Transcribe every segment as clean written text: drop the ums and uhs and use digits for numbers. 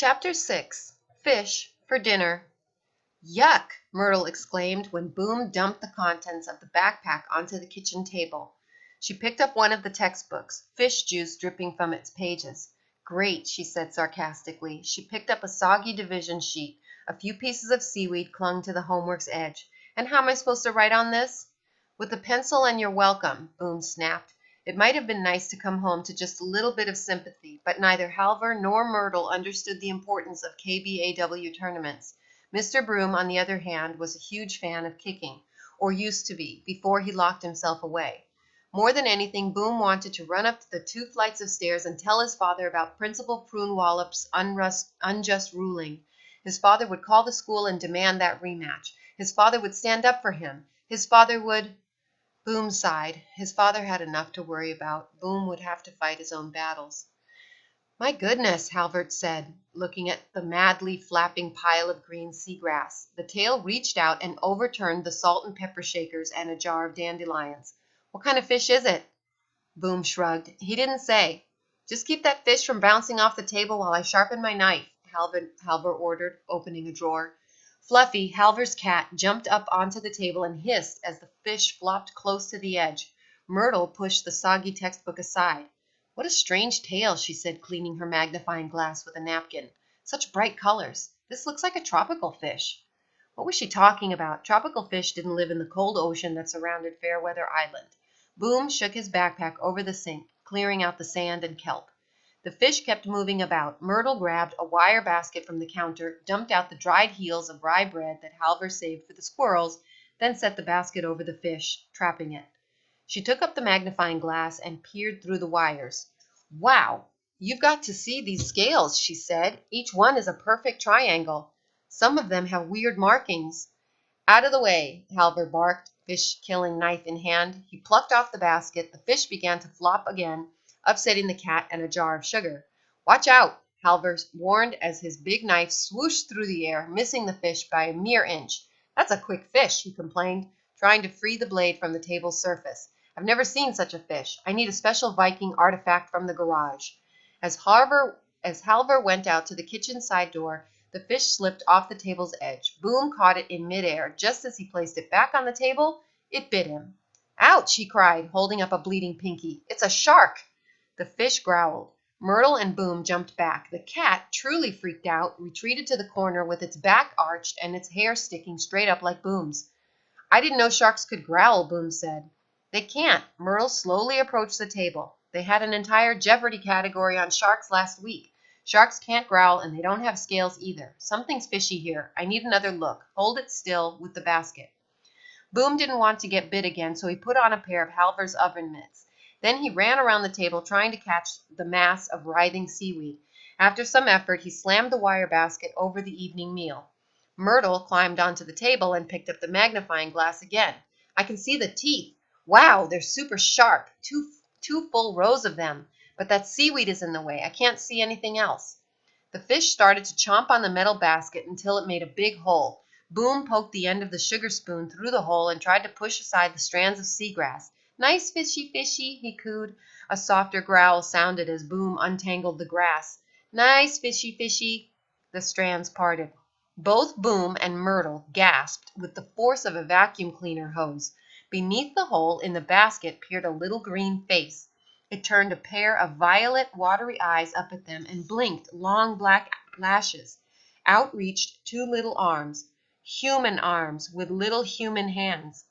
Chapter 6. Fish for Dinner. Yuck! Myrtle exclaimed when Boom dumped the contents of the backpack onto the kitchen table. She picked up one of the textbooks, fish juice dripping from its pages. Great, she said sarcastically. She picked up a soggy division sheet. A few pieces of seaweed clung to the homework's edge. And how am I supposed to write on this? With a pencil and you're welcome, Boom snapped. It might have been nice to come home to just a little bit of sympathy, but neither Halvor nor Myrtle understood the importance of KBAW tournaments. Mr. Broom, on the other hand, was a huge fan of kicking, or used to be, before he locked himself away. More than anything, Boom wanted to run up the 2 flights of stairs and tell his father about Principal Prunewollop's unjust ruling. His father would call the school and demand that rematch. His father would stand up for him. His father would... Boom sighed. His father had enough to worry about. Boom would have to fight his own battles. My goodness, Halvor said, looking at the madly flapping pile of green seagrass. The tail reached out and overturned the salt and pepper shakers and a jar of dandelions. What kind of fish is it? Boom shrugged. He didn't say. Just keep that fish from bouncing off the table while I sharpen my knife, Halvor ordered, opening a drawer. Fluffy, Halvor's cat, jumped up onto the table and hissed as the fish flopped close to the edge. Myrtle pushed the soggy textbook aside. What a strange tail, she said, cleaning her magnifying glass with a napkin. Such bright colors. This looks like a tropical fish. What was she talking about? Tropical fish didn't live in the cold ocean that surrounded Fairweather Island. Boom shook his backpack over the sink, clearing out the sand and kelp. The fish kept moving about. Myrtle grabbed a wire basket from the counter, dumped out the dried heels of rye bread that Halvor saved for the squirrels, then set the basket over the fish, trapping it. She took up the magnifying glass and peered through the wires. Wow, you've got to see these scales, she said. Each one is a perfect triangle. Some of them have weird markings. Out of the way, Halvor barked, fish-killing knife in hand. He plucked off the basket. The fish began to flop again, upsetting the cat and a jar of sugar. Watch out, Halvor warned as his big knife swooshed through the air, missing the fish by a mere inch. That's a quick fish, he complained, trying to free the blade from the table's surface. I've never seen such a fish. I need a special Viking artifact from the garage. As Halvor went out to the kitchen side door, the fish slipped off the table's edge. Boom caught it in midair. Just as he placed it back on the table, it bit him. Ouch, he cried, holding up a bleeding pinky. It's a shark. The fish growled. Myrtle and Boom jumped back. The cat, truly freaked out, retreated to the corner with its back arched and its hair sticking straight up like Boom's. I didn't know sharks could growl, Boom said. They can't. Myrtle slowly approached the table. They had an entire Jeopardy category on sharks last week. Sharks can't growl and they don't have scales either. Something's fishy here. I need another look. Hold it still with the basket. Boom didn't want to get bit again, so he put on a pair of Halvor's oven mitts. Then he ran around the table trying to catch the mass of writhing seaweed. After some effort, he slammed the wire basket over the evening meal. Myrtle climbed onto the table and picked up the magnifying glass again. I can see the teeth. Wow, they're super sharp. Two full rows of them. But that seaweed is in the way. I can't see anything else. The fish started to chomp on the metal basket until it made a big hole. Boom poked the end of the sugar spoon through the hole and tried to push aside the strands of seagrass. Nice fishy, fishy, he cooed. A softer growl sounded as Boom untangled the grass. Nice fishy, fishy. The strands parted. Both Boom and Myrtle gasped with the force of a vacuum cleaner hose. Beneath the hole in the basket peered a little green face. It turned a pair of violet, watery eyes up at them and blinked long black lashes. Out reached 2 little arms, human arms with little human hands.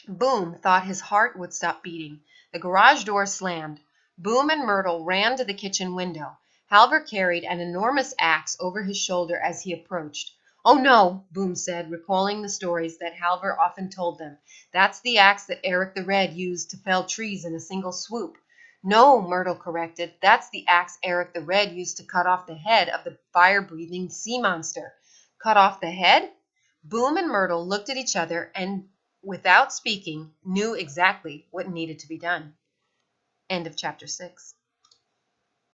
Boom thought his heart would stop beating. The garage door slammed. Boom and Myrtle ran to the kitchen window. Halvor carried an enormous axe over his shoulder as he approached. Oh no, Boom said, recalling the stories that Halvor often told them. That's the axe that Eric the Red used to fell trees in a single swoop. No, Myrtle corrected. That's the axe Eric the Red used to cut off the head of the fire-breathing sea monster. Cut off the head? Boom and Myrtle looked at each other and, without speaking, knew exactly what needed to be done. End of chapter 6.